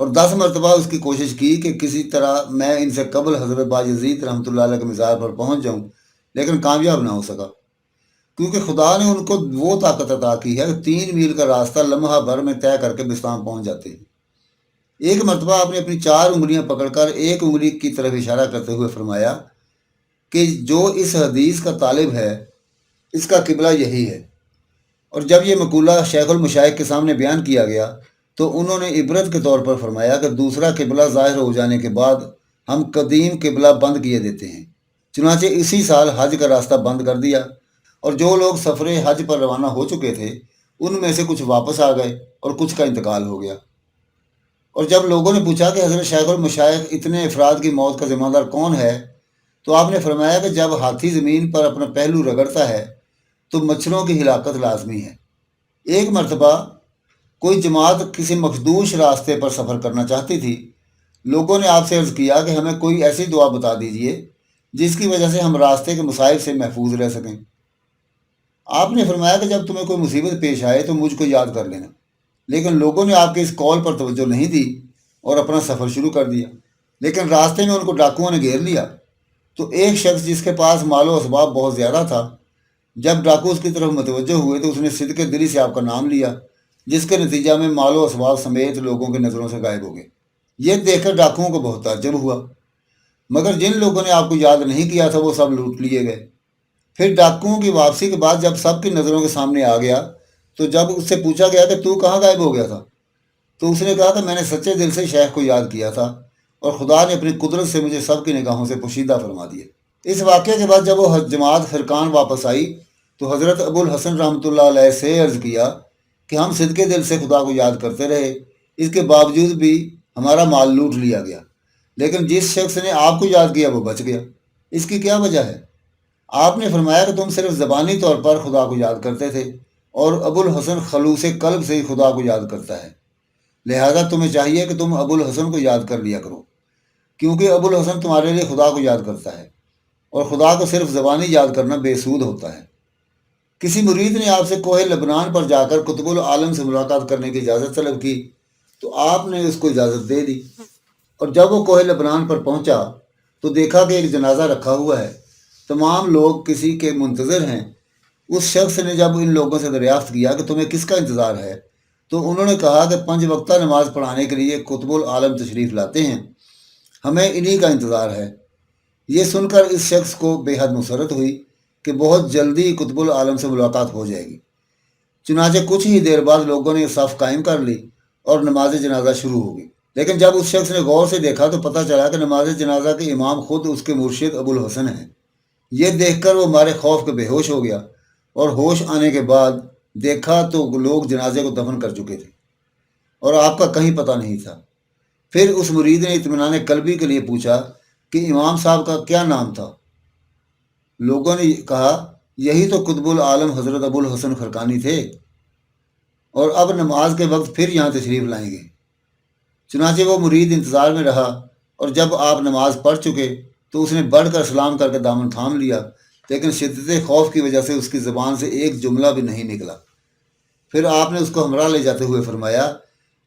اور 10 مرتبہ اس کی کوشش کی کہ کسی طرح میں ان سے قبل حضرت باجزید رحمۃ اللہ علیہ کے مزار پر پہنچ جاؤں، لیکن کامیاب نہ ہو سکا، کیونکہ خدا نے ان کو وہ طاقت عطا کی ہے کہ 3 میل کا راستہ لمحہ بھر میں طے کر کے بستان پہنچ جاتے ہیں۔ ایک مرتبہ آپ نے اپنی 4 انگلیاں پکڑ کر ایک انگلی کی طرف اشارہ کرتے ہوئے فرمایا کہ جو اس حدیث کا طالب ہے اس کا قبلہ یہی ہے، اور جب یہ مقولہ شیخ المشائخ کے سامنے بیان کیا گیا تو انہوں نے عبرت کے طور پر فرمایا کہ دوسرا قبلہ ظاہر ہو جانے کے بعد ہم قدیم قبلہ بند کیے دیتے ہیں۔ چنانچہ اسی سال حج کا راستہ بند کر دیا، اور جو لوگ سفر حج پر روانہ ہو چکے تھے ان میں سے کچھ واپس آ گئے اور کچھ کا انتقال ہو گیا۔ اور جب لوگوں نے پوچھا کہ حضرت شیخ المشائخ اتنے افراد کی موت کا ذمہ دار کون ہے، تو آپ نے فرمایا کہ جب ہاتھی زمین پر اپنا پہلو رگڑتا ہے تو مچھروں کی ہلاکت لازمی ہے۔ ایک مرتبہ کوئی جماعت کسی مخدوش راستے پر سفر کرنا چاہتی تھی۔ لوگوں نے آپ سے عرض کیا کہ ہمیں کوئی ایسی دعا بتا دیجیے جس کی وجہ سے ہم راستے کے مصائب سے محفوظ رہ سکیں۔ آپ نے فرمایا کہ جب تمہیں کوئی مصیبت پیش آئے تو مجھ کو یاد کر لینا۔ لیکن لوگوں نے آپ کے اس قول پر توجہ نہیں دی اور اپنا سفر شروع کر دیا، لیکن راستے میں ان کو ڈاکوؤں نے گھیر لیا۔ تو ایک شخص جس کے پاس مال و اسباب بہت زیادہ تھا، جب ڈاکو اس کی طرف متوجہ ہوئے تو اس نے صدقے دلی سے آپ کا نام لیا، جس کے نتیجہ میں مال و اسباب سمیت لوگوں کی نظروں سے غائب ہو گئے۔ یہ دیکھ کر ڈاکوؤں کو بہت تعجب ہوا، مگر جن لوگوں نے آپ کو یاد نہیں کیا تھا وہ سب لوٹ لیے گئے۔ پھر ڈاکوؤں کی واپسی کے بعد جب سب کی نظروں کے سامنے آ گیا تو جب اس سے پوچھا گیا کہ تو کہاں غائب ہو گیا تھا، تو اس نے کہا کہ میں نے سچے دل سے شیخ کو یاد کیا تھا اور خدا نے اپنی قدرت سے مجھے سب کی نگاہوں سے پوشیدہ فرما دیا۔ اس واقعے کے بعد جب وہ جماعت فرقان واپس آئی تو حضرت ابو الحسن رحمۃ اللہ علیہ سے عرض کیا کہ ہم صدقے دل سے خدا کو یاد کرتے رہے، اس کے باوجود بھی ہمارا مال لوٹ لیا گیا، لیکن جس شخص نے آپ کو یاد کیا وہ بچ گیا، اس کی کیا وجہ ہے؟ آپ نے فرمایا کہ تم صرف زبانی طور پر خدا کو یاد کرتے تھے، اور ابو الحسن خلوص قلب سے ہی خدا کو یاد کرتا ہے، لہذا تمہیں چاہیے کہ تم ابو الحسن کو یاد کر لیا کرو، کیونکہ ابو الحسن تمہارے لیے خدا کو یاد کرتا ہے، اور خدا کو صرف زبانی یاد کرنا بے سود ہوتا ہے۔ کسی مرید نے آپ سے کوہ لبنان پر جا کر قطب العالم سے ملاقات کرنے کی اجازت طلب کی تو آپ نے اس کو اجازت دے دی، اور جب وہ کوہ لبنان پر پہنچا تو دیکھا کہ ایک جنازہ رکھا ہوا ہے، تمام لوگ کسی کے منتظر ہیں۔ اس شخص نے جب ان لوگوں سے دریافت کیا کہ تمہیں کس کا انتظار ہے تو انہوں نے کہا کہ 5 وقتہ نماز پڑھانے کے لیے قطب العالم تشریف لاتے ہیں، ہمیں انہی کا انتظار ہے۔ یہ سن کر اس شخص کو بے حد مسرت ہوئی کہ بہت جلدی قطب العالم سے ملاقات ہو جائے گی۔ چنانچہ کچھ ہی دیر بعد لوگوں نے صف قائم کر لی اور نماز جنازہ شروع ہو گئی، لیکن جب اس شخص نے غور سے دیکھا تو پتہ چلا کہ نماز جنازہ کے امام خود اس کے مرشد ابو الحسن ہیں۔ یہ دیکھ کر وہ مارے خوف کے بے ہوش ہو گیا، اور ہوش آنے کے بعد دیکھا تو لوگ جنازے کو دفن کر چکے تھے اور آپ کا کہیں پتہ نہیں تھا۔ پھر اس مرید نے اطمینان قلبی کے لیے پوچھا کہ امام صاحب کا کیا نام تھا؟ لوگوں نے کہا یہی تو قطب العالم حضرت ابو الحسن خرقانی تھے، اور اب نماز کے وقت پھر یہاں تشریف لائیں گے۔ چنانچہ وہ مرید انتظار میں رہا، اور جب آپ نماز پڑھ چکے تو اس نے بڑھ کر سلام کر کے دامن تھام لیا، لیکن شدت خوف کی وجہ سے اس کی زبان سے ایک جملہ بھی نہیں نکلا۔ پھر آپ نے اس کو ہمراہ لے جاتے ہوئے فرمایا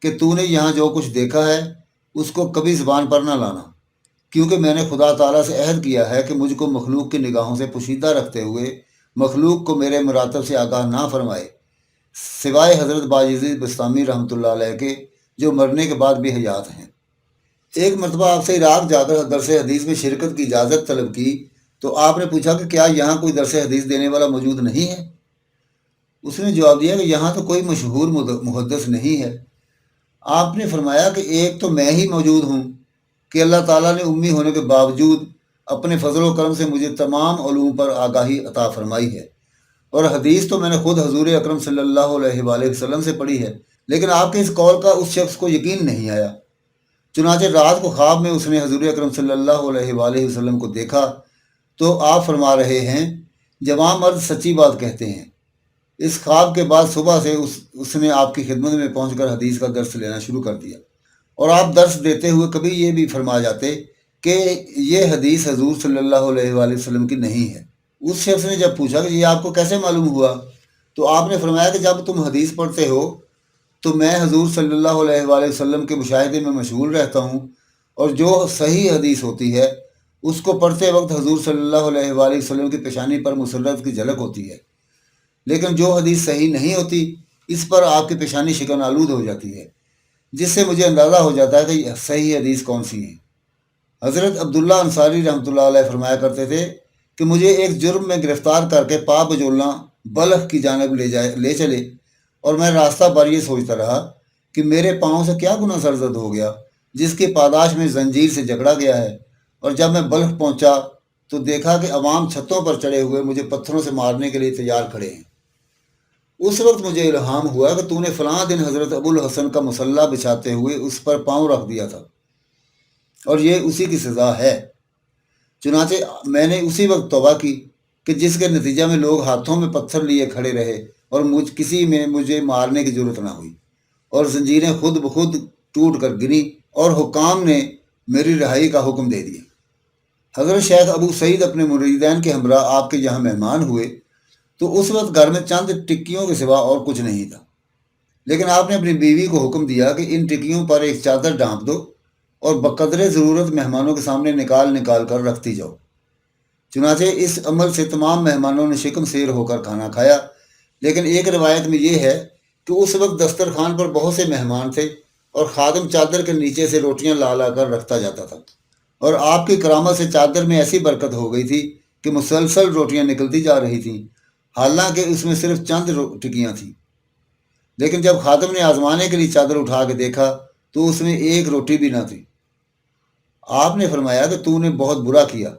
کہ تو نے یہاں جو کچھ دیکھا ہے اس کو کبھی زبان پر نہ لانا، کیونکہ میں نے خدا تعالیٰ سے عہد کیا ہے کہ مجھ کو مخلوق کی نگاہوں سے پوشیدہ رکھتے ہوئے مخلوق کو میرے مراتب سے آگاہ نہ فرمائے، سوائے حضرت باجزید بستامی رحمۃ اللہ علیہ کے، جو مرنے کے بعد بھی حیات ہیں۔ ایک مرتبہ آپ سے عراق جا کر درس حدیث میں شرکت کی اجازت طلب کی تو آپ نے پوچھا کہ کیا یہاں کوئی درس حدیث دینے والا موجود نہیں ہے؟ اس نے جواب دیا کہ یہاں تو کوئی مشہور محدث نہیں ہے۔ آپ نے فرمایا کہ ایک تو میں ہی موجود ہوں کہ اللہ تعالیٰ نے امی ہونے کے باوجود اپنے فضل و کرم سے مجھے تمام علوم پر آگاہی عطا فرمائی ہے، اور حدیث تو میں نے خود حضور اکرم صلی اللہ علیہ وآلہ وسلم سے پڑھی ہے، لیکن آپ کے اس قول کا اس شخص کو یقین نہیں آیا۔ چنانچہ رات کو خواب میں اس نے حضور اکرم صلی اللہ علیہ وآلہ وسلم کو دیکھا تو آپ فرما رہے ہیں جوان مرد سچی بات کہتے ہیں۔ اس خواب کے بعد صبح سے اس نے آپ کی خدمت میں پہنچ کر حدیث کا درس لینا شروع کر دیا، اور آپ درس دیتے ہوئے کبھی یہ بھی فرما جاتے کہ یہ حدیث حضور صلی اللہ علیہ وآلہ وسلم کی نہیں ہے۔ اس شخص نے جب پوچھا کہ یہ آپ کو کیسے معلوم ہوا تو آپ نے فرمایا کہ جب تم حدیث پڑھتے ہو تو میں حضور صلی اللہ علیہ وآلہ وسلم کے مشاہدے میں مشغول رہتا ہوں، اور جو صحیح حدیث ہوتی ہے اس کو پڑھتے وقت حضور صلی اللہ علیہ وآلہ وسلم کی پیشانی پر مسرت کی جھلک ہوتی ہے، لیکن جو حدیث صحیح نہیں ہوتی اس پر آپ کی پیشانی شکن آلود ہو جاتی ہے، جس سے مجھے اندازہ ہو جاتا ہے کہ صحیح حدیث کون سی ہے۔ حضرت عبداللہ انصاری رحمۃ اللہ علیہ فرمایا کرتے تھے کہ مجھے ایک جرم میں گرفتار کر کے پا بجولنا بلخ کی جانب لے چلے، اور میں راستہ پر یہ سوچتا رہا کہ میرے پاؤں سے کیا گناہ سرزد ہو گیا جس کی پاداش میں زنجیر سے جکڑا گیا ہے۔ اور جب میں بلخ پہنچا تو دیکھا کہ عوام چھتوں پر چڑھے ہوئے مجھے پتھروں سے مارنے کے لیے تیار کھڑے ہیں۔ اس وقت مجھے الہام ہوا کہ تو نے فلاں دن حضرت ابو الحسن کا مصلہ بچھاتے ہوئے اس پر پاؤں رکھ دیا تھا، اور یہ اسی کی سزا ہے۔ چنانچہ میں نے اسی وقت توبہ کی کہ جس کے نتیجہ میں لوگ ہاتھوں میں پتھر لیے کھڑے رہے اور کسی میں مجھے مارنے کی ضرورت نہ ہوئی، اور زنجیریں خود بخود ٹوٹ کر گری، اور حکام نے میری رہائی کا حکم دے دیا۔ حضرت شیخ ابو سعید اپنے مریدین کے ہمراہ آپ کے یہاں مہمان ہوئے تو اس وقت گھر میں چند ٹکیوں کے سوا اور کچھ نہیں تھا، لیکن آپ نے اپنی بیوی کو حکم دیا کہ ان ٹکیوں پر ایک چادر ڈھانپ دو اور بقدر ضرورت مہمانوں کے سامنے نکال کر رکھتی جاؤ۔ چنانچہ اس عمل سے تمام مہمانوں نے شکم سیر ہو کر کھانا کھایا، لیکن ایک روایت میں یہ ہے کہ اس وقت دسترخوان پر بہت سے مہمان تھے اور خادم چادر کے نیچے سے روٹیاں لا کر رکھتا جاتا تھا، اور آپ کی کرامت سے چادر میں ایسی برکت ہو گئی تھی کہ مسلسل روٹیاں نکلتی جا رہی تھیں، حالانکہ اس میں صرف چند ٹکیاں تھیں۔ لیکن جب خادم نے آزمانے کے لیے چادر اٹھا کے دیکھا تو اس میں ایک روٹی بھی نہ تھی۔ آپ نے فرمایا کہ تو نے بہت برا کیا،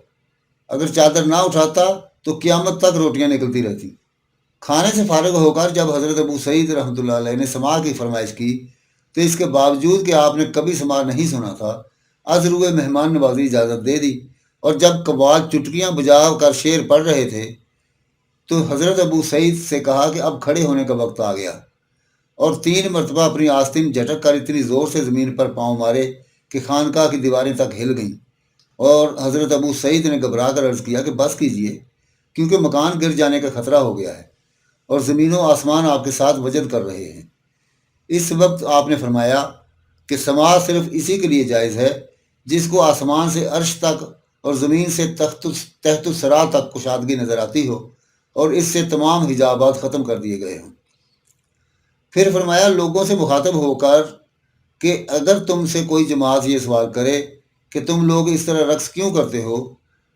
اگر چادر نہ اٹھاتا تو قیامت تک روٹیاں نکلتی رہتی۔ کھانے سے فارغ ہو کر جب حضرت ابو سعید رحمۃ اللہ علیہ نے سماع کی فرمائش کی تو اس کے باوجود کہ آپ نے کبھی سماع نہیں سنا تھا، از روئے مہمان نوازی اجازت دے دی، اور جب قوال چٹکیاں بجا کر شعر پڑھ رہے تھے تو حضرت ابو سعید سے کہا کہ اب کھڑے ہونے کا وقت آ گیا، اور 3 مرتبہ اپنی آستین جھٹک کر اتنی زور سے زمین پر پاؤں مارے کہ خانقاہ کی دیواریں تک ہل گئیں، اور حضرت ابو سعید نے گھبرا کر عرض کیا کہ بس کیجئے، کیونکہ مکان گر جانے کا خطرہ ہو گیا ہے اور زمین و آسمان آپ کے ساتھ وجد کر رہے ہیں۔ اس وقت آپ نے فرمایا کہ سماع صرف اسی کے لیے جائز ہے جس کو آسمان سے عرش تک اور زمین سے تحت الثری تک کشادگی نظر آتی ہو اور اس سے تمام حجابات ختم کر دیے گئے ہوں۔ پھر فرمایا لوگوں سے مخاطب ہو کر کہ اگر تم سے کوئی جماعت یہ سوال کرے کہ تم لوگ اس طرح رقص کیوں کرتے ہو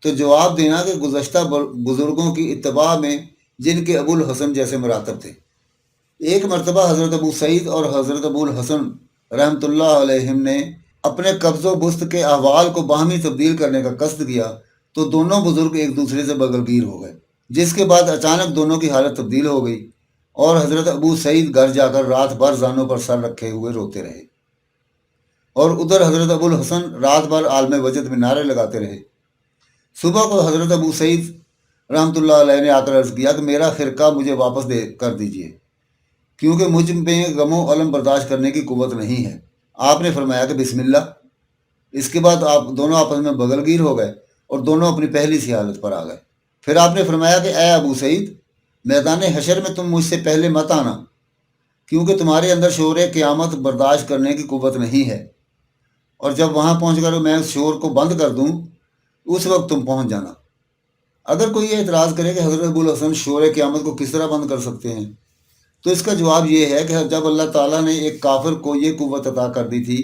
تو جواب دینا کہ گزشتہ بزرگوں کی اتباع میں جن کے ابو الحسن جیسے مراتب تھے۔ ایک مرتبہ حضرت ابو سعید اور حضرت ابو الحسن رحمۃ اللہ علیہم نے اپنے قبض و بست کے احوال کو باہمی تبدیل کرنے کا قصد کیا تو دونوں بزرگ ایک دوسرے سے بغلگیر ہو گئے، جس کے بعد اچانک دونوں کی حالت تبدیل ہو گئی، اور حضرت ابو سعید گھر جا کر رات بھر زانوں پر سر رکھے ہوئے روتے رہے، اور ادھر حضرت ابو الحسن رات بھر عالم وجد میں نعرے لگاتے رہے۔ صبح کو حضرت ابو سعید رحمۃ اللہ علیہ نے آ کر عرض کیا کہ میرا خرقہ مجھے واپس کر دیجیے، کیونکہ مجھ میں غم و الم برداشت کرنے کی قوت نہیں ہے۔ آپ نے فرمایا کہ بسم اللہ۔ اس کے بعد آپ دونوں آپس میں بغل گیر ہو گئے اور دونوں اپنی پہلی سی حالت پر آ گئے۔ پھر آپ نے فرمایا کہ اے ابو سعید، میدان حشر میں تم مجھ سے پہلے مت آنا، کیونکہ تمہارے اندر شور قیامت برداشت کرنے کی قوت نہیں ہے، اور جب وہاں پہنچ کر میں اس شور کو بند کر دوں اس وقت تم پہنچ جانا۔ اگر کوئی یہ اعتراض کرے کہ حضرت ابو الحسن شور قیامت کو کس طرح بند کر سکتے ہیں، تو اس کا جواب یہ ہے کہ جب اللہ تعالیٰ نے ایک کافر کو یہ قوت عطا کر دی تھی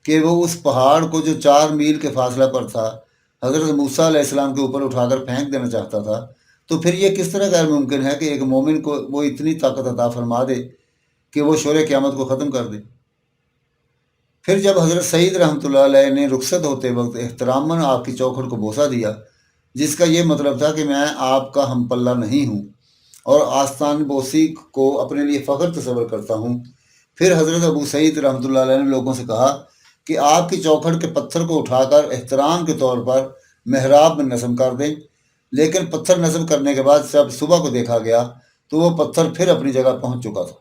کہ وہ اس پہاڑ کو جو 4 میل کے فاصلہ پر تھا حضرت موسیٰ علیہ السلام کے اوپر اٹھا کر پھینک دینا چاہتا تھا، تو پھر یہ کس طرح غیر ممکن ہے کہ ایک مومن کو وہ اتنی طاقت عطا فرما دے کہ وہ شور قیامت کو ختم کر دے۔ پھر جب حضرت سعید رحمۃ اللہ علیہ نے رخصت ہوتے وقت احتراماً آپ کی چوکھٹ کو بوسہ دیا، جس کا یہ مطلب تھا کہ میں آپ کا ہم پلہ نہیں ہوں اور آستان بوسی کو اپنے لیے فخر تصور کرتا ہوں، پھر حضرت ابو سعید رحمۃ اللہ علیہ نے لوگوں سے کہا کہ آپ کی چوکھٹ کے پتھر کو اٹھا کر احترام کے طور پر محراب میں نصب کر دیں، لیکن پتھر نصب کرنے کے بعد جب صبح کو دیکھا گیا تو وہ پتھر پھر اپنی جگہ پہنچ چکا تھا،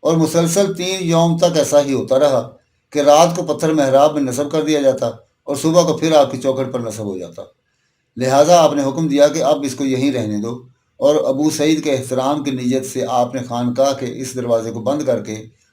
اور مسلسل 3 یوم تک ایسا ہی ہوتا رہا کہ رات کو پتھر محراب میں نصب کر دیا جاتا اور صبح کو پھر آپ کی چوکھٹ پر نصب ہو جاتا۔ لہٰذا آپ نے حکم دیا کہ اب اس کو یہیں رہنے دو، اور ابو سعید کے احترام کی نیت سے آپ نے خانقاہ کے اس دروازے کو بند کر کے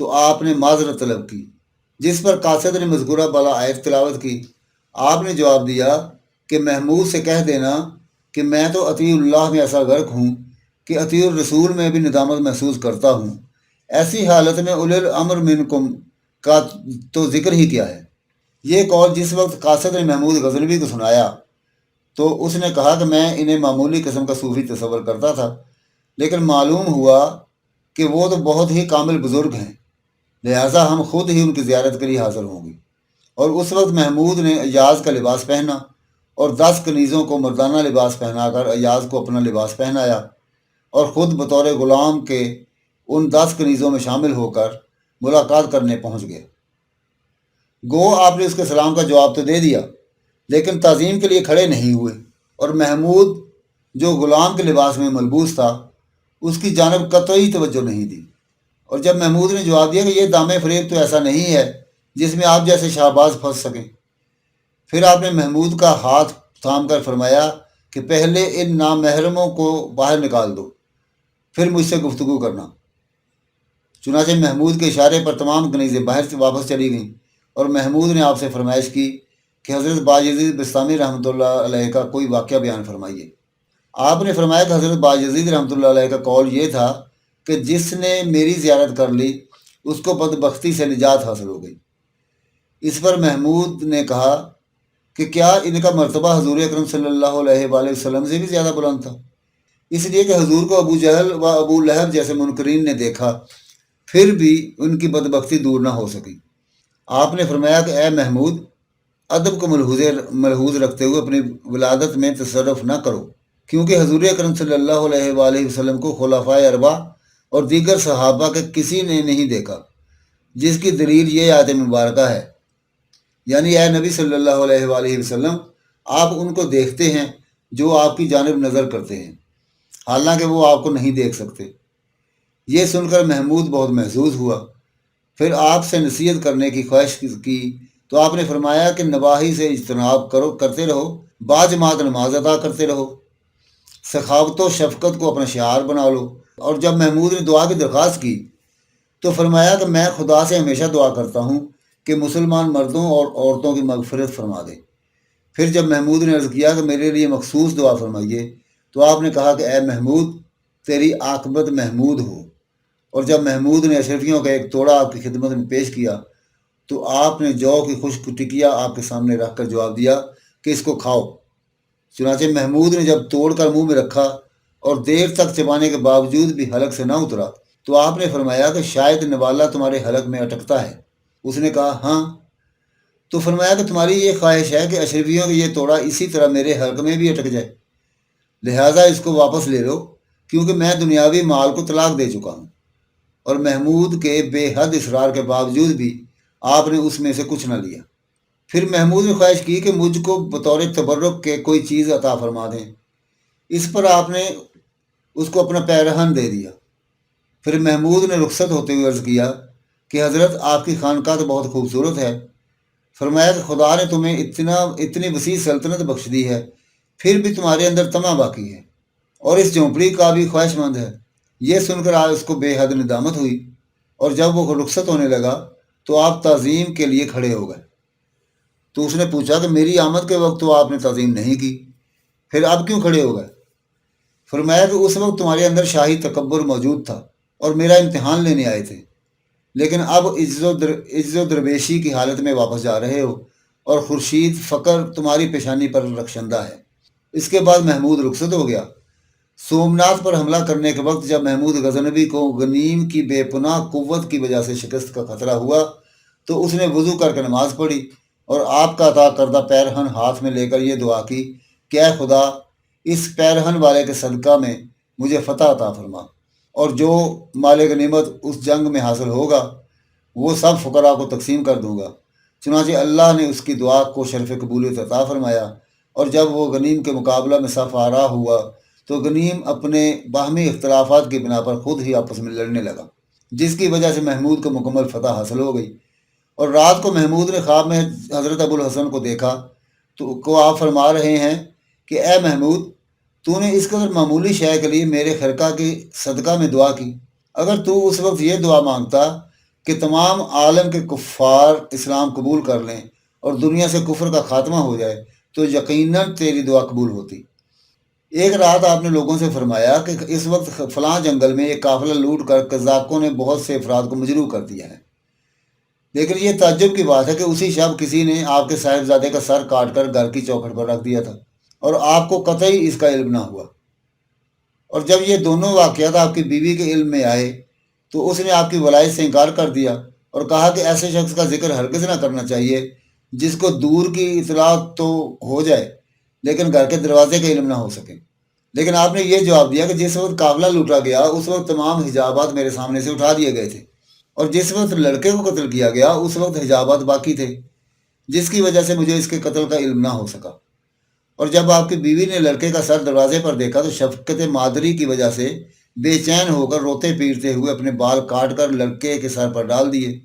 تو آپ نے معذرت طلب کی، جس پر قاصد نے مذکورہ بالا آیت تلاوت کی۔ آپ نے جواب دیا کہ محمود سے کہہ دینا کہ میں تو اطیع اللہ میں ایسا غرق ہوں کہ اطیع الرسول میں بھی ندامت محسوس کرتا ہوں، ایسی حالت میں اولی الامر منکم کا تو ذکر ہی کیا ہے۔ یہ قول جس وقت قاصد نے محمود غزنوی کو سنایا تو اس نے کہا کہ میں انہیں معمولی قسم کا صوفی تصور کرتا تھا، لیکن معلوم ہوا کہ وہ تو بہت ہی کامل بزرگ ہیں، لہٰذا ہم خود ہی ان کی زیارت کے لیے حاضر ہوں گے۔ اور اس وقت محمود نے ایاز کا لباس پہنا اور 10 کنیزوں کو مردانہ لباس پہنا کر ایاز کو اپنا لباس پہنایا اور خود بطور غلام کے ان 10 کنیزوں میں شامل ہو کر ملاقات کرنے پہنچ گئے۔ گو آپ نے اس کے سلام کا جواب تو دے دیا، لیکن تعظیم کے لیے کھڑے نہیں ہوئے، اور محمود جو غلام کے لباس میں ملبوس تھا اس کی جانب قطعی توجہ نہیں دی۔ اور جب محمود نے جواب دیا کہ یہ دام فریب تو ایسا نہیں ہے جس میں آپ جیسے شہباز پھنس سکیں، پھر آپ نے محمود کا ہاتھ تھام کر فرمایا کہ پہلے ان نامحرموں کو باہر نکال دو، پھر مجھ سے گفتگو کرنا۔ چنانچہ محمود کے اشارے پر تمام کنیزیں باہر سے واپس چلی گئیں، اور محمود نے آپ سے فرمائش کی کہ حضرت باجزید بستامی رحمۃ اللہ علیہ کا کوئی واقعہ بیان فرمائیے۔ آپ نے فرمایا کہ حضرت باجزید رحمۃ اللہ علیہ کا قول یہ تھا کہ جس نے میری زیارت کر لی اس کو بدبختی سے نجات حاصل ہو گئی۔ اس پر محمود نے کہا کہ کیا ان کا مرتبہ حضور اکرم صلی اللہ علیہ وآلہ وسلم سے بھی زیادہ بلند تھا؟ اس لیے کہ حضور کو ابو جہل و ابو لہب جیسے منکرین نے دیکھا، پھر بھی ان کی بدبختی دور نہ ہو سکی۔ آپ نے فرمایا کہ اے محمود، ادب کو ملحوظ رکھتے ہوئے اپنی ولادت میں تصرف نہ کرو، کیونکہ حضور اکرم صلی اللہ علیہ وآلہ وسلم کو خلفائے اربعہ اور دیگر صحابہ کے کسی نے نہیں دیکھا، جس کی دلیل یہ آیت مبارکہ ہے، یعنی اے نبی صلی اللہ علیہ وآلہ وسلم، آپ ان کو دیکھتے ہیں جو آپ کی جانب نظر کرتے ہیں، حالانکہ وہ آپ کو نہیں دیکھ سکتے۔ یہ سن کر محمود بہت محظوظ ہوا، پھر آپ سے نصیحت کرنے کی خواہش کی تو آپ نے فرمایا کہ نواحی سے اجتناب کرتے رہو، باجماعت نماز ادا کرتے رہو، سخاوت و شفقت کو اپنا شعار بنا لو۔ اور جب محمود نے دعا کی درخواست کی تو فرمایا کہ میں خدا سے ہمیشہ دعا کرتا ہوں کہ مسلمان مردوں اور عورتوں کی مغفرت فرما دے۔ پھر جب محمود نے عرض کیا کہ میرے لیے مخصوص دعا فرمائیے تو آپ نے کہا کہ اے محمود، تیری عاقبت محمود ہو۔ اور جب محمود نے اشرفیوں کا ایک توڑا آپ کی خدمت میں پیش کیا تو آپ نے جو کی خشک ٹکیا آپ کے سامنے رکھ کر جواب دیا کہ اس کو کھاؤ۔ چنانچہ محمود نے جب توڑ کر منہ میں رکھا اور دیر تک چبانے کے باوجود بھی حلق سے نہ اترا تو آپ نے فرمایا کہ شاید نوالا تمہارے حلق میں اٹکتا ہے۔ اس نے کہا ہاں۔ تو فرمایا کہ تمہاری یہ خواہش ہے کہ اشرفیوں کا یہ توڑا اسی طرح میرے حلق میں بھی اٹک جائے، لہٰذا اس کو واپس لے لو، کیونکہ میں دنیاوی مال کو طلاق دے چکا ہوں۔ اور محمود کے بے حد اصرار کے باوجود بھی آپ نے اس میں سے کچھ نہ لیا۔ پھر محمود نے خواہش کی کہ مجھ کو بطور تبرک کے کوئی چیز عطا فرما دیں۔ اس پر آپ نے اس کو اپنا پیرہن دے دیا۔ پھر محمود نے رخصت ہوتے ہوئے عرض کیا کہ حضرت آپ کی خانقاہ تو بہت خوبصورت ہے۔ فرمایا کہ خدا نے تمہیں اتنی وسیع سلطنت بخش دی ہے، پھر بھی تمہارے اندر طمع باقی ہے اور اس جھونپڑی کا بھی خواہش مند ہے۔ یہ سن کر آج اس کو بے حد ندامت ہوئی، اور جب وہ رخصت ہونے لگا تو آپ تعظیم کے لیے کھڑے ہو گئے۔ تو اس نے پوچھا کہ میری آمد کے وقت تو آپ نے تعظیم نہیں کی، پھر اب کیوں کھڑے ہو گئے؟ فرمایا کہ اس وقت تمہارے اندر شاہی تکبر موجود تھا اور میرا امتحان لینے آئے تھے، لیکن اب عجز و درویشی کی حالت میں واپس جا رہے ہو اور خورشید فقر تمہاری پیشانی پر رخشندہ ہے۔ اس کے بعد محمود رخصت ہو گیا۔ سومناتھ پر حملہ کرنے کے وقت جب محمود غزنوی کو غنیم کی بے پناہ قوت کی وجہ سے شکست کا خطرہ ہوا تو اس نے وضو کر کے نماز پڑھی اور آپ کا عطا کردہ پیرہن ہاتھ میں لے کر یہ دعا کی کہ اے خدا، اس پیرہن والے کے صدقہ میں مجھے فتح عطا فرما، اور جو مال غنیمت اس جنگ میں حاصل ہوگا وہ سب فقراء کو تقسیم کر دوں گا۔ چنانچہ اللہ نے اس کی دعا کو شرف قبولیت عطا فرمایا، اور جب وہ غنیم کے مقابلہ میں صف آرا ہوا تو غنیم اپنے باہمی اختلافات کی بنا پر خود ہی آپس میں لڑنے لگا، جس کی وجہ سے محمود کو مکمل فتح حاصل ہو گئی۔ اور رات کو محمود نے خواب میں حضرت ابو الحسن کو دیکھا تو آپ فرما رہے ہیں کہ اے محمود، تو نے اس قدر معمولی شے کے لیے میرے خرقہ کے صدقہ میں دعا کی، اگر تو اس وقت یہ دعا مانگتا کہ تمام عالم کے کفار اسلام قبول کر لیں اور دنیا سے کفر کا خاتمہ ہو جائے تو یقیناً تیری دعا قبول ہوتی۔ ایک رات آپ نے لوگوں سے فرمایا کہ اس وقت فلاں جنگل میں ایک قافلہ لوٹ کر قزاقوں نے بہت سے افراد کو مجروح کر دیا ہے، لیکن یہ تعجب کی بات ہے کہ اسی شب کسی نے آپ کے صاحبزادے کا سر کاٹ کر گھر کی چوکھٹ پر رکھ دیا تھا اور آپ کو قطعی اس کا علم نہ ہوا۔ اور جب یہ دونوں واقعات آپ کی بیوی کے علم میں آئے تو اس نے آپ کی ولایت سے انکار کر دیا اور کہا کہ ایسے شخص کا ذکر ہرگز نہ کرنا چاہیے جس کو دور کی اطلاع تو ہو جائے لیکن گھر کے دروازے کا علم نہ ہو سکے۔ لیکن آپ نے یہ جواب دیا کہ جس وقت قافلہ لوٹا گیا اس وقت تمام حجابات میرے سامنے سے اٹھا دیے گئے تھے، اور جس وقت لڑکے کو قتل کیا گیا اس وقت حجابات باقی تھے، جس کی وجہ سے مجھے اس کے قتل کا علم نہ ہو سکا۔ اور جب آپ کی بیوی نے لڑکے کا سر دروازے پر دیکھا تو شفقت مادری کی وجہ سے بے چین ہو کر روتے پیٹتے ہوئے اپنے بال کاٹ کر لڑکے کے سر پر ڈال دیے،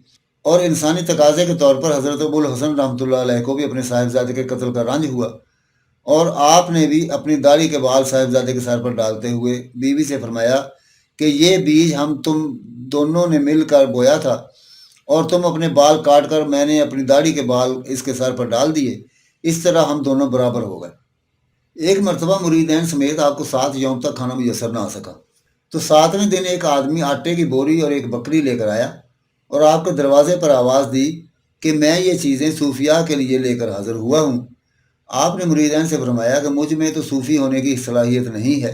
اور انسانی تقاضے کے طور پر حضرت ابو الحسن رحمۃ اللہ علیہ کو بھی اپنے صاحبزادے کے قتل کا رنج ہوا، اور آپ نے بھی اپنی داڑھی کے بال صاحبزادے کے سر پر ڈالتے ہوئے بیوی سے فرمایا کہ یہ بیج ہم تم دونوں نے مل کر بویا تھا، اور تم اپنے بال کاٹ کر میں نے اپنی داڑھی کے بال اس کے سر پر ڈال دیے، اس طرح ہم دونوں برابر ہو گئے۔ ایک مرتبہ مریدین سمیت آپ کو 7 یوم تک کھانا میسر نہ آ سکا، تو 7ویں دن ایک آدمی آٹے کی بوری اور ایک بکری لے کر آیا اور آپ کے دروازے پر آواز دی کہ میں یہ چیزیں صوفیاء کے لیے لے کر حاضر ہوا ہوں۔ آپ نے مریدین سے فرمایا کہ مجھ میں تو صوفی ہونے کی صلاحیت نہیں ہے،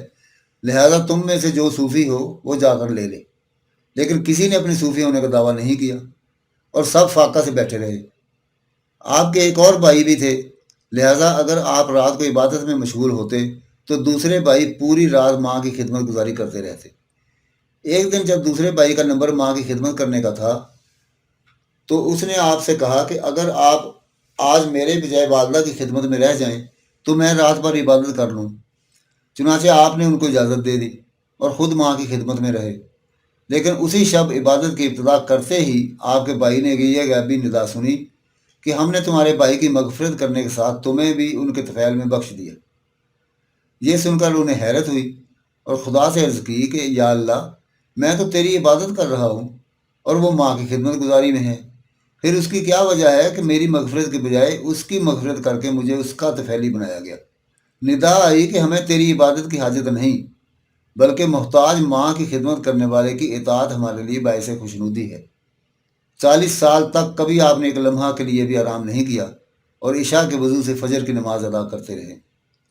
لہذا تم میں سے جو صوفی ہو وہ جا کر لے لے۔ لیکن کسی نے اپنے صوفی ہونے کا دعویٰ نہیں کیا اور سب فاقہ سے بیٹھے رہے۔ آپ کے ایک اور بھائی بھی تھے، لہذا اگر آپ رات کو عبادت میں مشغول ہوتے تو دوسرے بھائی پوری رات ماں کی خدمت گزاری کرتے رہتے۔ ایک دن جب دوسرے بھائی کا نمبر ماں کی خدمت کرنے کا تھا تو اس نے آپ سے کہا کہ اگر آپ آج میرے بجائے والدہ کی خدمت میں رہ جائیں تو میں رات بھر عبادت کر لوں۔ چنانچہ آپ نے ان کو اجازت دے دی اور خود ماں کی خدمت میں رہے۔ لیکن اسی شب عبادت کی ابتدا کرتے ہی آپ کے بھائی نے یہ غیبی ندا سنی کہ ہم نے تمہارے بھائی کی مغفرت کرنے کے ساتھ تمہیں بھی ان کے طفیل میں بخش دیا۔ یہ سن کر انہیں حیرت ہوئی اور خدا سے عرض کی کہ یا اللہ، میں تو تیری عبادت کر رہا ہوں اور وہ ماں کی خدمت گزاری میں ہے، پھر اس کی کیا وجہ ہے کہ میری مغفرت کے بجائے اس کی مغفرت کر کے مجھے اس کا طفیلی بنایا گیا؟ ندا آئی کہ ہمیں تیری عبادت کی حاجت نہیں، بلکہ محتاج ماں کی خدمت کرنے والے کی اطاعت ہمارے لیے باعث خوشنودی ہے۔ 40 سال تک کبھی آپ نے ایک لمحہ کے لیے بھی آرام نہیں کیا اور عشاء کے وضو سے فجر کی نماز ادا کرتے رہے۔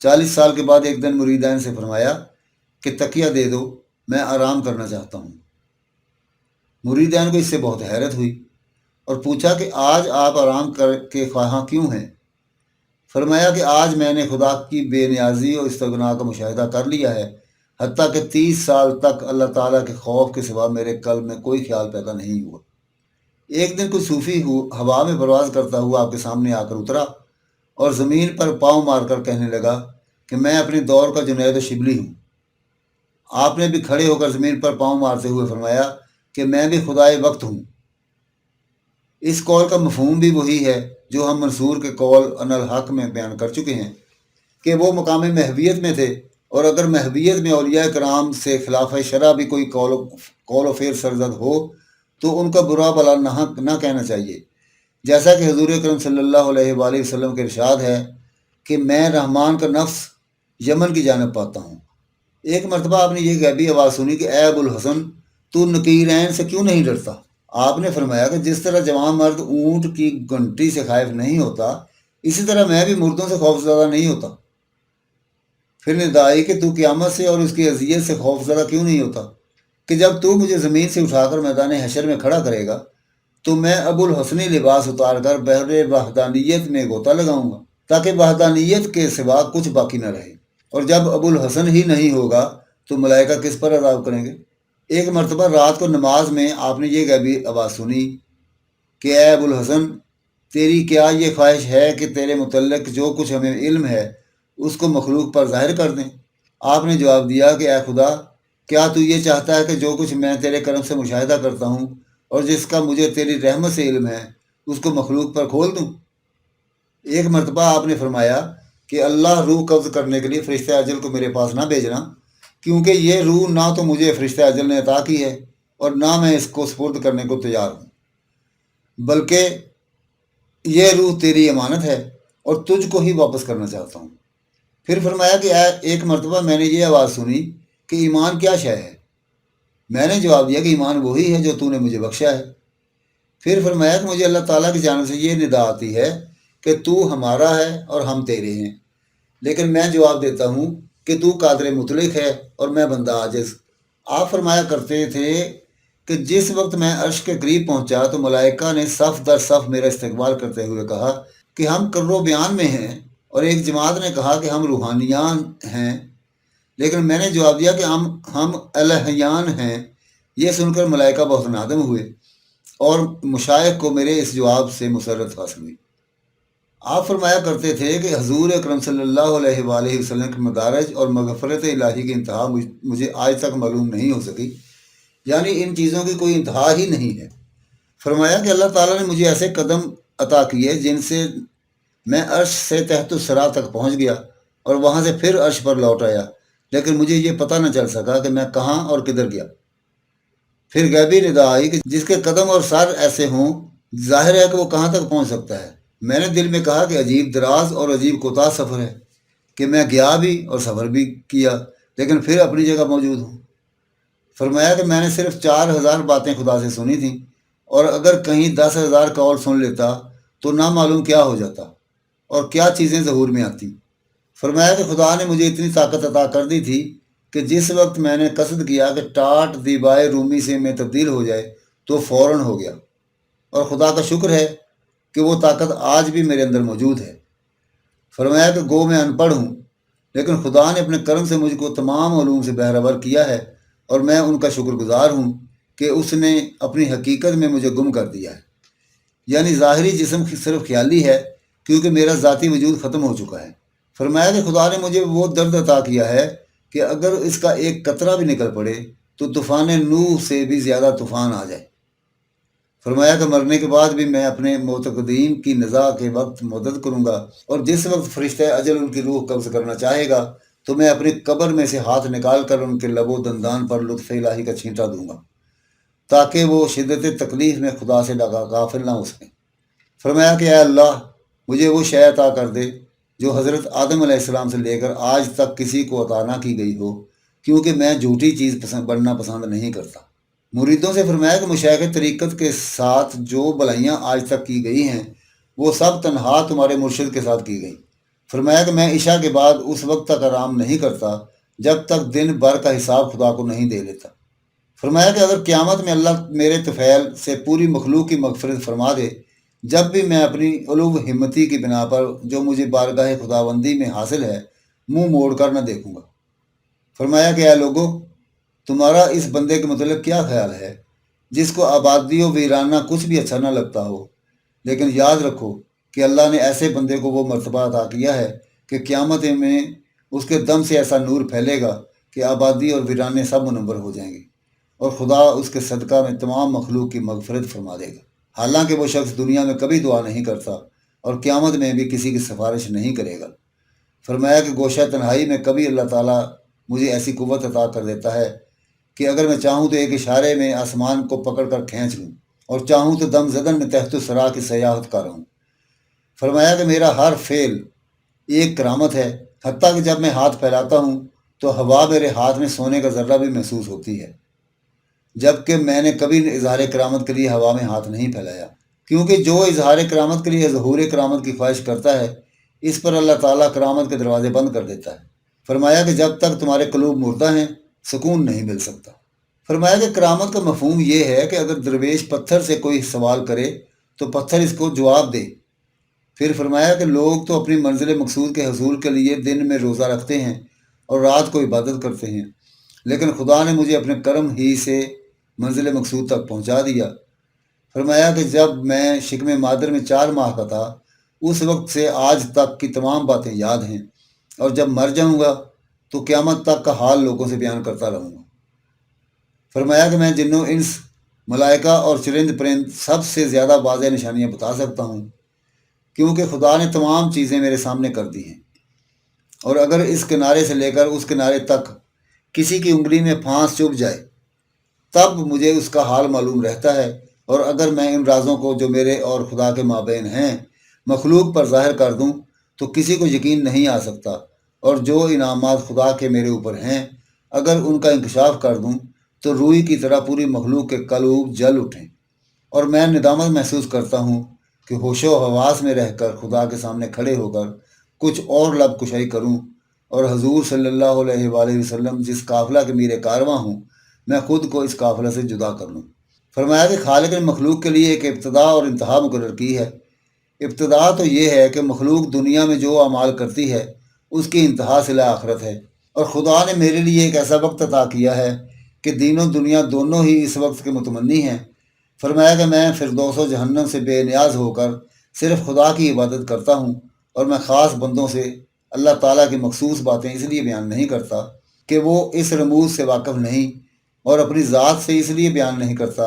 40 سال کے بعد ایک دن مریدین سے فرمایا کہ تکیہ دے دو، میں آرام کرنا چاہتا ہوں۔ مریدین کو اس سے بہت حیرت ہوئی اور پوچھا کہ آج آپ آرام کر کے خواہاں کیوں ہیں؟ فرمایا کہ آج میں نے خدا کی بے نیازی اور استغنا کا مشاہدہ کر لیا ہے، حتیٰ کہ 30 سال تک اللہ تعالیٰ کے خوف کے سوا میرے قلب میں کوئی خیال پیدا نہیں ہوا۔ ایک دن کوئی صوفی ہوا میں پرواز کرتا ہوا آپ کے سامنے آ کر اترا اور زمین پر پاؤں مار کر کہنے لگا کہ میں اپنے دور کا جنید و شبلی ہوں۔ آپ نے بھی کھڑے ہو کر زمین پر پاؤں مارتے ہوئے فرمایا کہ میں بھی خدائے وقت ہوں۔ اس قول کا مفہوم بھی وہی ہے جو ہم منصور کے قول ان الحق میں بیان کر چکے ہیں کہ وہ مقام محویت میں تھے، اور اگر محویت میں اولیاء کرام سے خلاف شرع بھی کوئی قول و فعل سرزد ہو تو ان کا برا بلا نہ کہنا چاہیے، جیسا کہ حضور اکرم صلی اللہ علیہ وآلہ وسلم کے ارشاد ہے کہ میں رحمان کا نفس یمن کی جانب پاتا ہوں۔ ایک مرتبہ آپ نے یہ غیبی آواز سنی کہ اے ابو الحسن، تو نکیرین سے کیوں نہیں ڈرتا؟ آپ نے فرمایا کہ جس طرح جوان مرد اونٹ کی گھنٹی سے خائف نہیں ہوتا، اسی طرح میں بھی مردوں سے خوف زدہ نہیں ہوتا۔ پھر ندا آئی کہ تو قیامت سے اور اس کی اذیت سے خوف زدہ کیوں نہیں ہوتا کہ جب تو مجھے زمین سے اٹھا کر میدان حشر میں کھڑا کرے گا تو میں ابو الحسنی لباس اتار کر بحر وحدانیت میں غوطہ لگاؤں گا تاکہ وحدانیت کے سوا کچھ باقی نہ رہے، اور جب ابو الحسن ہی نہیں ہوگا تو ملائکہ کس پر عذاب کریں گے؟ ایک مرتبہ رات کو نماز میں آپ نے یہ غیبی آواز سنی کہ اے ابو الحسن، تیری کیا یہ خواہش ہے کہ تیرے متعلق جو کچھ ہمیں علم ہے اس کو مخلوق پر ظاہر کر دیں؟ آپ نے جواب دیا کہ اے خدا، کیا تو یہ چاہتا ہے کہ جو کچھ میں تیرے کرم سے مشاہدہ کرتا ہوں اور جس کا مجھے تیری رحمت سے علم ہے اس کو مخلوق پر کھول دوں؟ ایک مرتبہ آپ نے فرمایا کہ اللہ روح قبض کرنے کے لیے فرشتہ اجل کو میرے پاس نہ بھیجنا، کیونکہ یہ روح نہ تو مجھے فرشتہ اجل نے عطا کی ہے اور نہ میں اس کو سپرد کرنے کو تیار ہوں۔ بلکہ یہ روح تیری امانت ہے اور تجھ کو ہی واپس کرنا چاہتا ہوں۔ پھر فرمایا کہ ایک مرتبہ میں نے یہ آواز سنی کہ ایمان کیا شے ہے؟ میں نے جواب دیا کہ ایمان وہی ہے جو تو نے مجھے بخشا ہے۔ پھر فرمایا کہ مجھے اللہ تعالیٰ کی جانب سے یہ ندا آتی ہے کہ تو ہمارا ہے اور ہم تیرے ہیں، لیکن میں جواب دیتا ہوں کہ تو قادر مطلق ہے اور میں بندہ عاجز۔ آپ فرمایا کرتے تھے کہ جس وقت میں عرش کے قریب پہنچا تو ملائکہ نے صف در صف میرا استقبال کرتے ہوئے کہا کہ ہم کرو بیان میں ہیں، اور ایک جماعت نے کہا کہ ہم روحانیان ہیں، لیکن میں نے جواب دیا کہ ہم الہیان ہیں۔ یہ سن کر ملائکہ بہت نادم ہوئے اور مشائخ کو میرے اس جواب سے مسرت حاصل ہوئی۔ آپ فرمایا کرتے تھے کہ حضور اکرم صلی اللہ علیہ وآلہ وسلم کی مدارج اور مغفرت الہی کی انتہا مجھے آج تک معلوم نہیں ہو سکی، یعنی ان چیزوں کی کوئی انتہا ہی نہیں ہے۔ فرمایا کہ اللہ تعالیٰ نے مجھے ایسے قدم عطا کیے جن سے میں عرش سے تحت الثری تک پہنچ گیا اور وہاں سے پھر عرش پر لوٹ آیا، لیکن مجھے یہ پتہ نہ چل سکا کہ میں کہاں اور کدھر گیا۔ پھر غیبی ندا آئی کہ جس کے قدم اور سر ایسے ہوں ظاہر ہے کہ وہ کہاں تک پہنچ سکتا ہے۔ میں نے دل میں کہا کہ عجیب دراز اور عجیب کوتاہ سفر ہے کہ میں گیا بھی اور سفر بھی کیا لیکن پھر اپنی جگہ موجود ہوں۔ فرمایا کہ میں نے صرف 4000 باتیں خدا سے سنی تھیں، اور اگر کہیں 10,000 قول سن لیتا تو نہ معلوم کیا ہو جاتا اور کیا چیزیں ظہور میں آتی۔ فرمایا کہ خدا نے مجھے اتنی طاقت عطا کر دی تھی کہ جس وقت میں نے قصد کیا کہ ٹاٹ دیبائے رومی سے میں تبدیل ہو جائے تو فوراً ہو گیا، اور خدا کا شکر ہے کہ وہ طاقت آج بھی میرے اندر موجود ہے۔ فرمایا کہ گو میں ان پڑھ ہوں، لیکن خدا نے اپنے کرم سے مجھ کو تمام علوم سے بہرور کیا ہے، اور میں ان کا شکر گزار ہوں کہ اس نے اپنی حقیقت میں مجھے گم کر دیا ہے۔ یعنی ظاہری جسم صرف خیالی ہے کیونکہ میرا ذاتی وجود ختم ہو چکا ہے۔ فرمایا کہ خدا نے مجھے وہ درد عطا کیا ہے کہ اگر اس کا ایک قطرہ بھی نکل پڑے تو طوفان نوح سے بھی زیادہ طوفان آ جائے۔ فرمایا کہ مرنے کے بعد بھی میں اپنے معتقدین کی نزا کے وقت مدد کروں گا، اور جس وقت فرشتہ اجل ان کی روح قبض کرنا چاہے گا تو میں اپنی قبر میں سے ہاتھ نکال کر ان کے لب و دندان پر لطف الہی کا چھینٹا دوں گا تاکہ وہ شدت تکلیف میں خدا سے غافل نہ ہو سکیں۔ فرمایا کہ اے اللہ، مجھے وہ شے عطا کر دے جو حضرت آدم علیہ السلام سے لے کر آج تک کسی کو عطا نہ کی گئی ہو، کیونکہ میں جھوٹی چیز بننا پسند نہیں کرتا۔ مریدوں سے فرمایا کہ مشائخ طریقت کے ساتھ جو بھلائیاں آج تک کی گئی ہیں وہ سب تنہا تمہارے مرشد کے ساتھ کی گئی۔ فرمایا کہ میں عشاء کے بعد اس وقت تک آرام نہیں کرتا جب تک دن بھر کا حساب خدا کو نہیں دے لیتا۔ فرمایا کہ اگر قیامت میں اللہ میرے طفیل سے پوری مخلوق کی مغفرت فرما دے، جب بھی میں اپنی علو ہمتی کی بنا پر جو مجھے بارگاہ خداوندی میں حاصل ہے منہ موڑ کر نہ دیکھوں گا۔ فرمایا کہ اے لوگو، تمہارا اس بندے کے متعلق کیا خیال ہے جس کو آبادی و ویرانہ کچھ بھی اچھا نہ لگتا ہو؟ لیکن یاد رکھو کہ اللہ نے ایسے بندے کو وہ مرتبہ عطا کیا ہے کہ قیامت میں اس کے دم سے ایسا نور پھیلے گا کہ آبادی اور ویرانے سب منور ہو جائیں گے، اور خدا اس کے صدقہ میں تمام مخلوق کی مغفرت فرما دے گا، حالانکہ وہ شخص دنیا میں کبھی دعا نہیں کرتا اور قیامت میں بھی کسی کی سفارش نہیں کرے گا۔ فرمایا کہ گوشہ تنہائی میں کبھی اللہ تعالیٰ مجھے ایسی قوت عطا کر دیتا ہے کہ اگر میں چاہوں تو ایک اشارے میں آسمان کو پکڑ کر کھینچ لوں، اور چاہوں تو دم زدن میں تحت الثری کی سیاحت کر رہوں۔ فرمایا کہ میرا ہر فعل ایک کرامت ہے، حتیٰ کہ جب میں ہاتھ پھیلاتا ہوں تو ہوا میرے ہاتھ میں سونے کا ذرہ بھی محسوس ہوتی ہے، جبکہ میں نے کبھی اظہار کرامت کے لیے ہوا میں ہاتھ نہیں پھیلایا، کیونکہ جو اظہار کرامت کے لیے ظہور کرامت کی خواہش کرتا ہے اس پر اللہ تعالیٰ کرامت کے دروازے بند کر دیتا ہے۔ فرمایا کہ جب تک تمہارے قلوب مردہ ہیں سکون نہیں مل سکتا۔ فرمایا کہ کرامت کا مفہوم یہ ہے کہ اگر درویش پتھر سے کوئی سوال کرے تو پتھر اس کو جواب دے۔ پھر فرمایا کہ لوگ تو اپنی منزل مقصود کے حصول کے لیے دن میں روزہ رکھتے ہیں اور رات کو عبادت کرتے ہیں، لیکن خدا نے مجھے اپنے کرم ہی سے منزل مقصود تک پہنچا دیا۔ فرمایا کہ جب میں شکم مادر میں 4 ماہ کا تھا اس وقت سے آج تک کی تمام باتیں یاد ہیں، اور جب مر جاؤں گا تو قیامت تک کا حال لوگوں سے بیان کرتا رہوں گا۔ فرمایا کہ میں جنوں انس، ملائکہ اور چرند پرند سب سے زیادہ واضح نشانیاں بتا سکتا ہوں، کیونکہ خدا نے تمام چیزیں میرے سامنے کر دی ہیں، اور اگر اس کنارے سے لے کر اس کنارے تک کسی کی انگلی میں پھانس چبھ جائے تب مجھے اس کا حال معلوم رہتا ہے، اور اگر میں ان رازوں کو جو میرے اور خدا کے مابین ہیں مخلوق پر ظاہر کر دوں تو کسی کو یقین نہیں آ سکتا، اور جو انعامات خدا کے میرے اوپر ہیں اگر ان کا انکشاف کر دوں تو روئی کی طرح پوری مخلوق کے قلوب جل اٹھیں، اور میں ندامت محسوس کرتا ہوں کہ ہوش و حواس میں رہ کر خدا کے سامنے کھڑے ہو کر کچھ اور لب کشائی کروں، اور حضور صلی اللہ علیہ وآلہ وسلم جس قافلہ کے میرے کارواں ہوں میں خود کو اس قافلہ سے جدا کر لوں۔ فرمایا کہ خالق نے مخلوق کے لیے ایک ابتدا اور انتہا مقرر کی ہے۔ ابتدا تو یہ ہے کہ مخلوق دنیا میں جو اعمال کرتی ہے اس کی انتہا صلہ آخرت ہے، اور خدا نے میرے لیے ایک ایسا وقت عطا کیا ہے کہ دین و دنیا دونوں ہی اس وقت کے متمنی ہیں۔ فرمایا کہ میں فردوس و جہنم سے بے نیاز ہو کر صرف خدا کی عبادت کرتا ہوں، اور میں خاص بندوں سے اللہ تعالیٰ کی مخصوص باتیں اس لیے بیان نہیں کرتا کہ وہ اس رموز سے واقف نہیں، اور اپنی ذات سے اس لیے بیان نہیں کرتا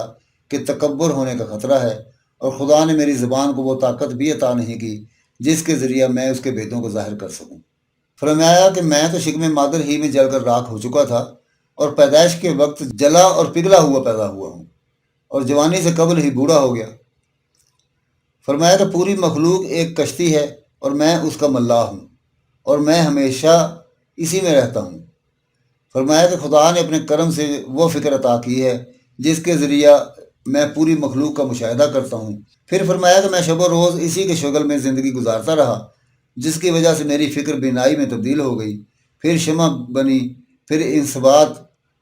کہ تکبر ہونے کا خطرہ ہے، اور خدا نے میری زبان کو وہ طاقت بھی عطا نہیں کی جس کے ذریعہ میں اس کے بھیدوں کو ظاہر کر سکوں۔ فرمایا کہ میں تو شکم مادر ہی میں جل کر راکھ ہو چکا تھا، اور پیدائش کے وقت جلا اور پگھلا ہوا پیدا ہوا ہوں، اور جوانی سے قبل ہی بوڑھا ہو گیا۔ فرمایا کہ پوری مخلوق ایک کشتی ہے اور میں اس کا ملاح ہوں، اور میں ہمیشہ اسی میں رہتا ہوں۔ فرمایا کہ خدا نے اپنے کرم سے وہ فکر عطا کی ہے جس کے ذریعہ میں پوری مخلوق کا مشاہدہ کرتا ہوں۔ پھر فرمایا کہ میں شب و روز اسی کے شغل میں زندگی گزارتا رہا، جس کی وجہ سے میری فکر بینائی میں تبدیل ہو گئی، پھر شمع بنی، پھر انصبات،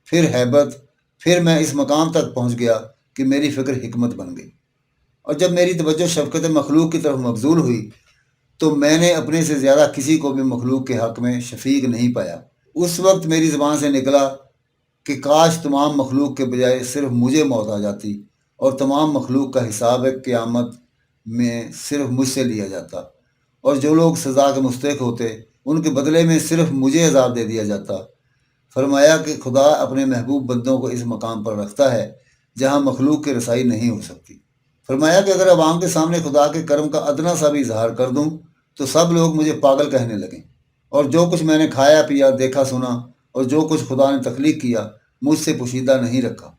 پھر ہیبت، پھر میں اس مقام تک پہنچ گیا کہ میری فکر حکمت بن گئی، اور جب میری توجہ شفقت مخلوق کی طرف مبذول ہوئی تو میں نے اپنے سے زیادہ کسی کو بھی مخلوق کے حق میں شفیق نہیں پایا۔ اس وقت میری زبان سے نکلا کہ کاش تمام مخلوق کے بجائے صرف مجھے موت آ جاتی، اور تمام مخلوق کا حساب قیامت میں صرف مجھ سے لیا جاتا، اور جو لوگ سزا کے مستحق ہوتے ان کے بدلے میں صرف مجھے عذاب دے دیا جاتا۔ فرمایا کہ خدا اپنے محبوب بندوں کو اس مقام پر رکھتا ہے جہاں مخلوق کی رسائی نہیں ہو سکتی۔ فرمایا کہ اگر عوام کے سامنے خدا کے کرم کا ادنا سا بھی اظہار کر دوں تو سب لوگ مجھے پاگل کہنے لگیں، اور جو کچھ میں نے کھایا پیا، دیکھا سنا، اور جو کچھ خدا نے تخلیق کیا مجھ سے پوشیدہ نہیں رکھا۔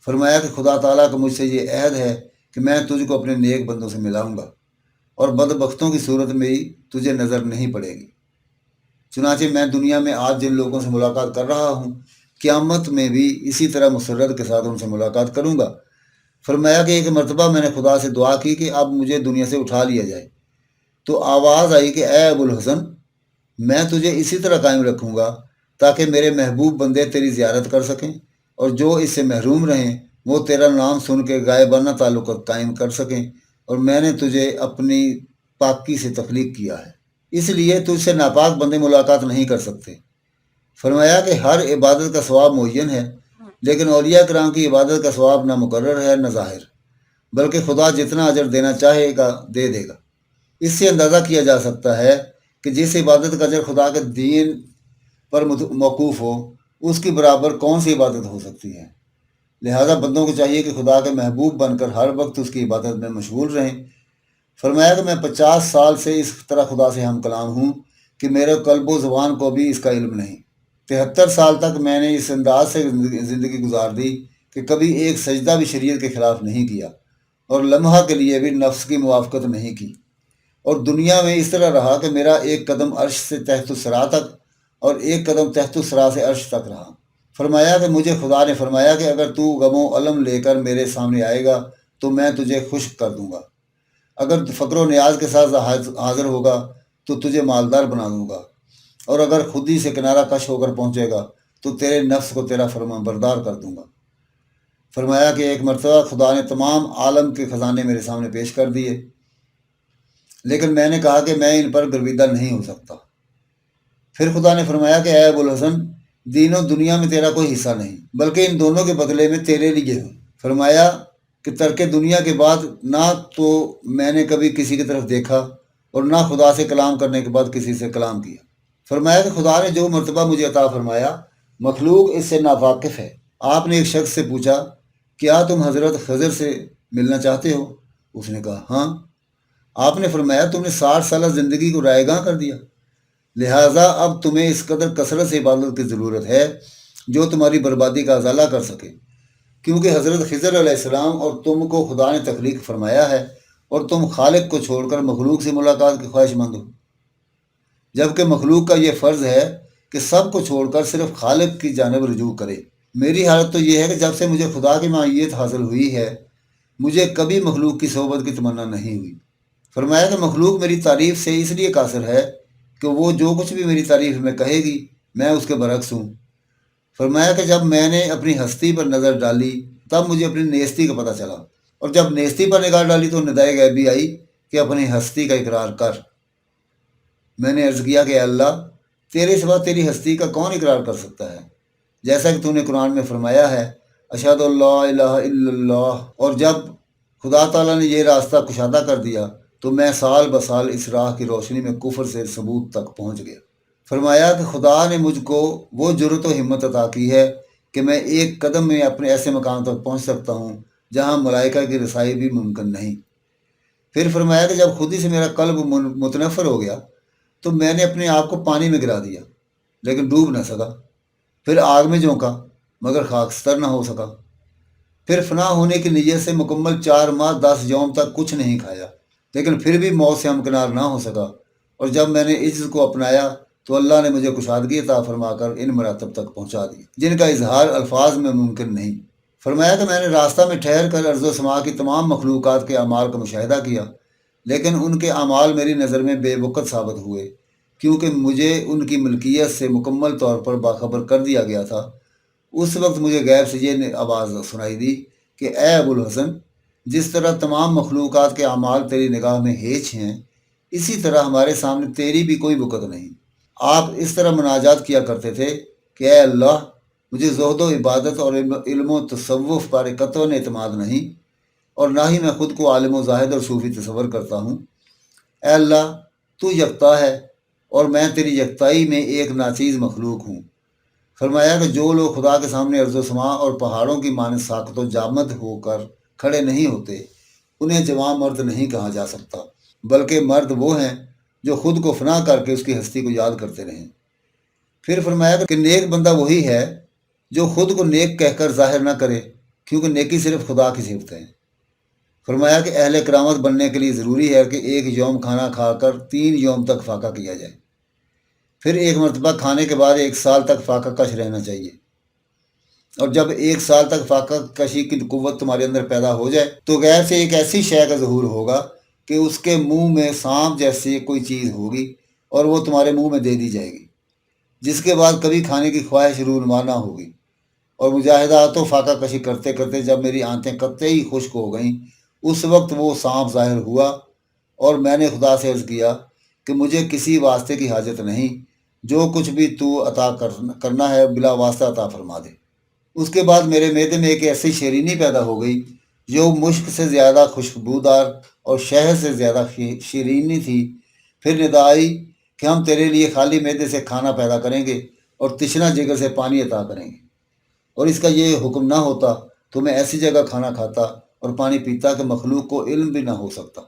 فرمایا کہ خدا تعالیٰ کا مجھ سے یہ عہد ہے کہ میں تجھ کو اپنے نیک بندوں سے ملاؤں گا، اور بدبختوں کی صورت میں ہی تجھے نظر نہیں پڑے گی۔ چنانچہ میں دنیا میں آج جن لوگوں سے ملاقات کر رہا ہوں قیامت میں بھی اسی طرح مسرت کے ساتھ ان سے ملاقات کروں گا۔ فرمایا کہ ایک مرتبہ میں نے خدا سے دعا کی کہ اب مجھے دنیا سے اٹھا لیا جائے، تو آواز آئی کہ اے ابو الحسن، میں تجھے اسی طرح قائم رکھوں گا تاکہ میرے محبوب بندے تیری زیارت کر سکیں، اور جو اس سے محروم رہیں وہ تیرا نام سن کے غائبانہ تعلقات قائم کر سکیں، اور میں نے تجھے اپنی پاکی سے تخلیق کیا ہے، اس لیے تجھ سے ناپاک بندے ملاقات نہیں کر سکتے۔ فرمایا کہ ہر عبادت کا ثواب معین ہے، لیکن اولیاء کرام کی عبادت کا ثواب نہ مقرر ہے نہ ظاہر، بلکہ خدا جتنا اجر دینا چاہے گا دے دے گا۔ اس سے اندازہ کیا جا سکتا ہے کہ جس عبادت کا اجر خدا کے دین پر موقوف ہو اس کی برابر کون سی عبادت ہو سکتی ہے۔ لہذا بندوں کو چاہیے کہ خدا کے محبوب بن کر ہر وقت اس کی عبادت میں مشغول رہیں۔ فرمایا کہ میں 50 سال سے اس طرح خدا سے ہم کلام ہوں کہ میرے قلب و زبان کو بھی اس کا علم نہیں۔ 73 سال تک میں نے اس انداز سے زندگی گزار دی کہ کبھی ایک سجدہ بھی شریعت کے خلاف نہیں کیا، اور لمحہ کے لیے بھی نفس کی موافقت نہیں کی، اور دنیا میں اس طرح رہا کہ میرا ایک قدم عرش سے تحت الثری تک اور ایک قدم تحت الثری سے عرش تک رہا۔ فرمایا کہ مجھے خدا نے فرمایا کہ اگر تو غم و الم لے کر میرے سامنے آئے گا تو میں تجھے خشک کر دوں گا، اگر فقر و نیاز کے ساتھ حاضر ہوگا تو تجھے مالدار بنا دوں گا، اور اگر خود ہی سے کنارہ کش ہو کر پہنچے گا تو تیرے نفس کو تیرا فرمان بردار کر دوں گا۔ فرمایا کہ ایک مرتبہ خدا نے تمام عالم کے خزانے میرے سامنے پیش کر دیے، لیکن میں نے کہا کہ میں ان پر گرویدہ نہیں ہو سکتا۔ پھر خدا نے فرمایا کہ اے ابو الحسن، دین و دنیا میں تیرا کوئی حصہ نہیں، بلکہ ان دونوں کے بدلے میں تیرے لیے ہوں۔ فرمایا کہ ترک دنیا کے بعد نہ تو میں نے کبھی کسی کی طرف دیکھا اور نہ خدا سے کلام کرنے کے بعد کسی سے کلام کیا۔ فرمایا کہ خدا نے جو مرتبہ مجھے عطا فرمایا مخلوق اس سے ناواقف ہے۔ آپ نے ایک شخص سے پوچھا، کیا تم حضرت خضر سے ملنا چاہتے ہو؟ اس نے کہا ہاں۔ آپ نے فرمایا تم نے 60 سالہ زندگی کو رائے گاں کر دیا، لہٰذا اب تمہیں اس قدر کثرت سے عبادت کی ضرورت ہے جو تمہاری بربادی کا ازالہ کر سکے۔ کیونکہ حضرت خضر علیہ السلام اور تم کو خدا نے تخلیق فرمایا ہے اور تم خالق کو چھوڑ کر مخلوق سے ملاقات کے خواہش مند ہو، جبکہ مخلوق کا یہ فرض ہے کہ سب کو چھوڑ کر صرف خالق کی جانب رجوع کرے۔ میری حالت تو یہ ہے کہ جب سے مجھے خدا کی معیت حاصل ہوئی ہے مجھے کبھی مخلوق کی صحبت کی تمنا نہیں ہوئی۔ فرمایا کہ مخلوق میری تعریف سے اس لیے قاصر ہے کہ وہ جو کچھ بھی میری تعریف میں کہے گی میں اس کے برعکس ہوں۔ فرمایا کہ جب میں نے اپنی ہستی پر نظر ڈالی تب مجھے اپنی نیستی کا پتہ چلا، اور جب نیستی پر نگاہ ڈالی تو ندائے غیبی آئی کہ اپنی ہستی کا اقرار کر۔ میں نے عرض کیا کہ اے اللہ، تیرے سوا تیری ہستی کا کون اقرار کر سکتا ہے، جیسا کہ تو نے قرآن میں فرمایا ہے اشہد اللہ الہ الا اللہ۔ اور جب خدا تعالیٰ نے یہ راستہ کشادہ کر دیا تو میں سال بسال اس راہ کی روشنی میں کفر سے ثبوت تک پہنچ گیا۔ فرمایا کہ خدا نے مجھ کو وہ جرت و ہمت عطا کی ہے کہ میں ایک قدم میں اپنے ایسے مقام تک پہنچ سکتا ہوں جہاں ملائکہ کی رسائی بھی ممکن نہیں۔ پھر فرمایا کہ جب خود ہی سے میرا قلب متنفر ہو گیا تو میں نے اپنے آپ کو پانی میں گرا دیا لیکن ڈوب نہ سکا، پھر آگ میں جھونکا مگر خاکستر نہ ہو سکا، پھر فنا ہونے کی نیت سے مکمل 4 ماہ 10 یوم تک کچھ نہیں کھایا لیکن پھر بھی موت سے ہمکنار نہ ہو سکا، اور جب میں نے عجز کو اپنایا تو اللہ نے مجھے کشادگی عطا فرما کر ان مراتب تک پہنچا دی جن کا اظہار الفاظ میں ممکن نہیں۔ فرمایا کہ میں نے راستہ میں ٹھہر کر ارض و سما کی تمام مخلوقات کے اعمال کا مشاہدہ کیا لیکن ان کے اعمال میری نظر میں بے وقت ثابت ہوئے کیونکہ مجھے ان کی ملکیت سے مکمل طور پر باخبر کر دیا گیا تھا۔ اس وقت مجھے غیب سے یہ آواز سنائی دی کہ اے ابو الحسن، جس طرح تمام مخلوقات کے اعمال تیری نگاہ میں ہیچ ہیں اسی طرح ہمارے سامنے تیری بھی کوئی وقت نہیں۔ آپ اس طرح مناجات کیا کرتے تھے کہ اے اللہ، مجھے زہد و عبادت اور علم و تصوف پر قطعاً اعتماد نہیں اور نہ ہی میں خود کو عالم و زاہد اور صوفی تصور کرتا ہوں۔ اے اللہ، تو یکتا ہے اور میں تیری یکتائی میں ایک ناچیز مخلوق ہوں۔ فرمایا کہ جو لوگ خدا کے سامنے ارض و سما اور پہاڑوں کی مانند ساکت و جامد ہو کر کھڑے نہیں ہوتے انہیں جواں مرد نہیں کہا جا سکتا، بلکہ مرد وہ ہیں جو خود کو فنا کر کے اس کی ہستی کو یاد کرتے رہیں۔ پھر فرمایا کہ نیک بندہ وہی ہے جو خود کو نیک کہہ کر ظاہر نہ کرے کیونکہ نیکی صرف خدا کی صفت ہے۔ فرمایا کہ اہل کرامت بننے کے لیے ضروری ہے کہ ایک یوم کھانا کھا کر 3 یوم تک فاقہ کیا جائے، پھر ایک مرتبہ کھانے کے بعد 1 سال تک فاقہ کش رہنا چاہیے، اور جب 1 سال تک فاقہ کشی کی قوت تمہارے اندر پیدا ہو جائے تو غیر سے ایک ایسی شے کا ظہور ہوگا کہ اس کے منہ میں سانپ جیسی کوئی چیز ہوگی اور وہ تمہارے منہ میں دے دی جائے گی، جس کے بعد کبھی کھانے کی خواہش رونما نہ ہوگی۔ اور مجاہدات و فاقہ کشی کرتے کرتے جب میری آنتیں قطعی خشک ہو گئیں اس وقت وہ سانپ ظاہر ہوا اور میں نے خدا سے عرض کیا کہ مجھے کسی واسطے کی حاجت نہیں، جو کچھ بھی تو عطا کرنا ہے بلا واسطہ عطا فرما دے۔ اس کے بعد میرے معدے میں ایک ایسی شیرینی پیدا ہو گئی جو مشک سے زیادہ خوشبودار اور شہد سے زیادہ شیرینی تھی۔ پھر ندا آئی کہ ہم تیرے لیے خالی معدے سے کھانا پیدا کریں گے اور تشنہ جگر سے پانی عطا کریں گے، اور اس کا یہ حکم نہ ہوتا تو میں ایسی جگہ کھانا کھاتا اور پانی پیتا کہ مخلوق کو علم بھی نہ ہو سکتا۔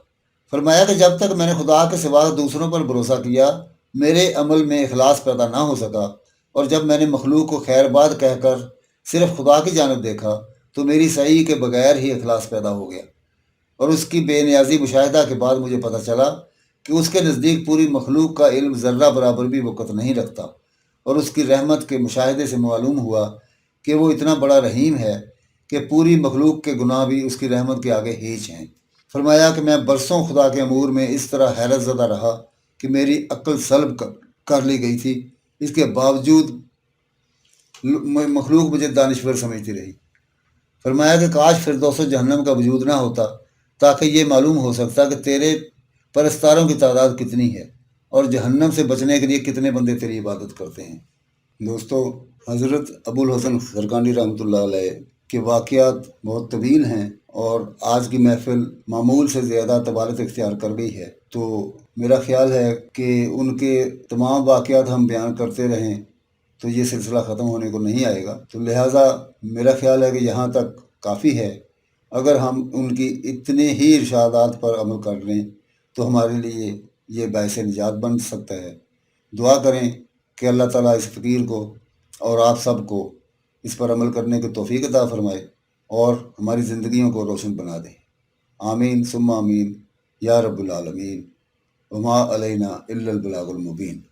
فرمایا کہ جب تک میں نے خدا کے سوا دوسروں پر بھروسہ کیا میرے عمل میں اخلاص پیدا نہ ہو سکا، اور جب میں نے مخلوق کو خیر باد کہہ کر صرف خدا کی جانب دیکھا تو میری صحیح کے بغیر ہی اخلاص پیدا ہو گیا، اور اس کی بے نیازی مشاہدہ کے بعد مجھے پتہ چلا کہ اس کے نزدیک پوری مخلوق کا علم ذرہ برابر بھی وقت نہیں رکھتا، اور اس کی رحمت کے مشاہدے سے معلوم ہوا کہ وہ اتنا بڑا رحیم ہے کہ پوری مخلوق کے گناہ بھی اس کی رحمت کے آگے ہیچ ہیں۔ فرمایا کہ میں برسوں خدا کے امور میں اس طرح حیرت زدہ رہا کہ میری عقل سلب کر لی گئی تھی، اس کے باوجود مخلوق مجھے دانشور سمجھتی رہی۔ فرمایا کہ کاش فردوس و جہنم کا وجود نہ ہوتا تاکہ یہ معلوم ہو سکتا کہ تیرے پرستاروں کی تعداد کتنی ہے اور جہنم سے بچنے کے لیے کتنے بندے تیری عبادت کرتے ہیں۔ دوستو، حضرت ابو الحسن خرقانی رحمۃ اللہ علیہ کے واقعات بہت طویل ہیں اور آج کی محفل معمول سے زیادہ طوالت اختیار کر گئی ہے، تو میرا خیال ہے کہ ان کے تمام واقعات ہم بیان کرتے رہیں تو یہ سلسلہ ختم ہونے کو نہیں آئے گا، تو لہٰذا میرا خیال ہے کہ یہاں تک کافی ہے۔ اگر ہم ان کی اتنے ہی ارشادات پر عمل کر لیں تو ہمارے لیے یہ باعث نجات بن سکتا ہے۔ دعا کریں کہ اللہ تعالیٰ اس فقیر کو اور آپ سب کو اس پر عمل کرنے کی توفیق عطا فرمائے۔ اور ہماری زندگیوں کو روشن بنا دے۔ آمین ثم آمین یا رب العالمین۔ وما علینا الا البلاغ المبین۔